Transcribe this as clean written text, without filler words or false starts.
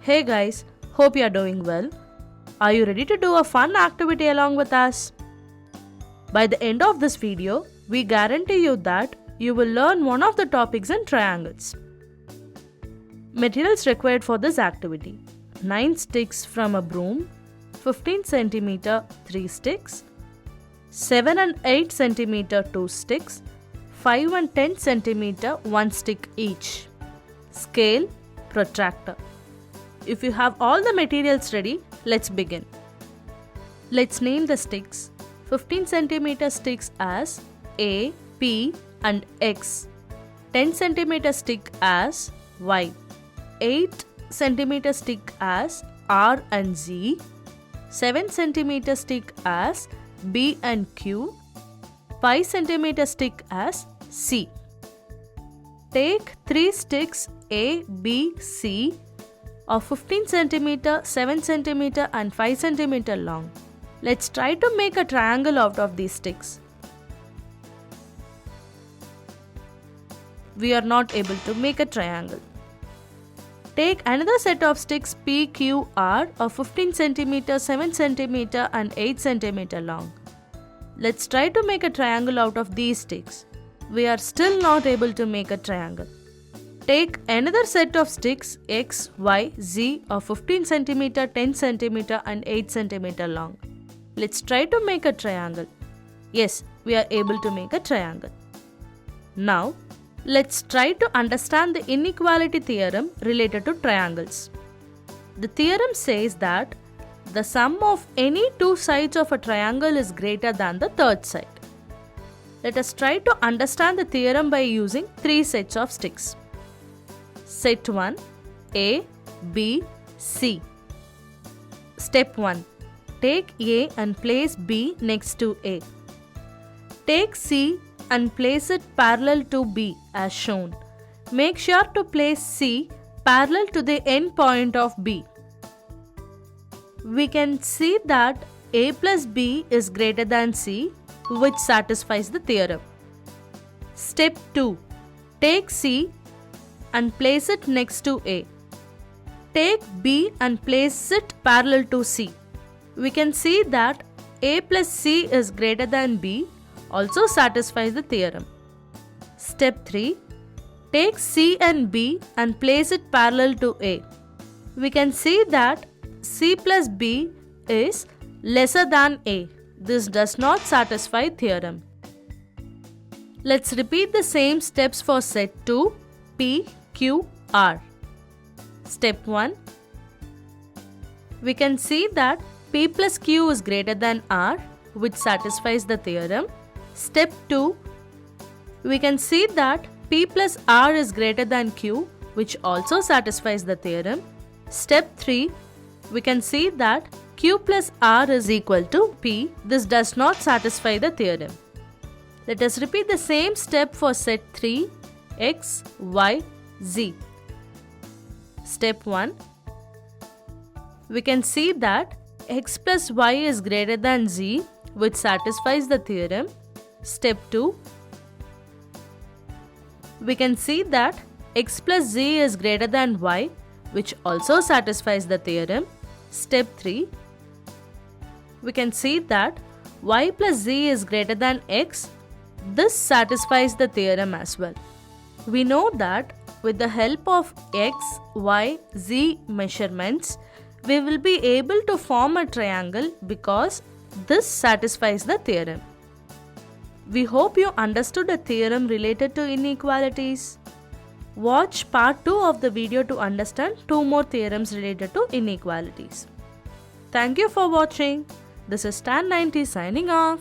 Hey guys, hope you are doing well. Are you ready to do a fun activity along with us? By the end of this video, we guarantee you that you will learn one of the topics in triangles. Materials required for this activity: 9 sticks from a broom, 15 cm 3 sticks, 7 and 8 cm 2 sticks, 5 and 10 cm 1 stick each. Scale, protractor. If you have all the materials ready, let's begin. Let's name the sticks. 15 cm sticks as A, P and X. 10 cm stick as Y. 8 cm stick as R and Z. 7 cm stick as B and Q. 5 cm stick as C. Take 3 sticks A, B, C of 15 cm, 7 cm and 5 cm long. Let's try to make a triangle out of these sticks. We are not able to make a triangle. Take another set of sticks P, Q, R of 15 cm, 7 cm and 8 cm long. Let's try to make a triangle out of these sticks. We are still not able to make a triangle. Take another set of sticks X, Y, Z of 15 cm, 10 cm and 8 cm long. Let's try to make a triangle. Yes, we are able to make a triangle. Now, let's try to understand the inequality theorem related to triangles. The theorem says that the sum of any two sides of a triangle is greater than the third side. Let us try to understand the theorem by using three sets of sticks. Set 1, A, B, C. Step 1. Take A and place B next to A. Take C and place it parallel to B as shown. Make sure to place C parallel to the end point of B. We can see that A plus B is greater than C, which satisfies the theorem. Step 2. Take C and place it next to A. Take B and place it parallel to C. We can see that A plus C is greater than B, also satisfies the theorem. Step 3. Take C and B and place it parallel to A. We can see that C plus B is lesser than A. This does not satisfy theorem. Let's repeat the same steps for set 2, P, Q, R. Step 1. We can see that P plus Q is greater than R, which satisfies the theorem. Step 2. We can see that P plus R is greater than Q, which also satisfies the theorem. Step 3. We can see that Q plus R is equal to P. This does not satisfy the theorem. Let us repeat the same step for set 3, X, Y, Z. Step 1. We can see that X plus Y is greater than Z, which satisfies the theorem. Step 2. We can see that X plus Z is greater than Y, which also satisfies the theorem. Step 3. We can see that Y plus Z is greater than X. This satisfies the theorem as well. We know that with the help of X, Y, Z measurements, we will be able to form a triangle because this satisfies the theorem. We hope you understood the theorem related to inequalities. Watch part 2 of the video to understand 2 more theorems related to inequalities. Thank you for watching. This is Tan90 signing off.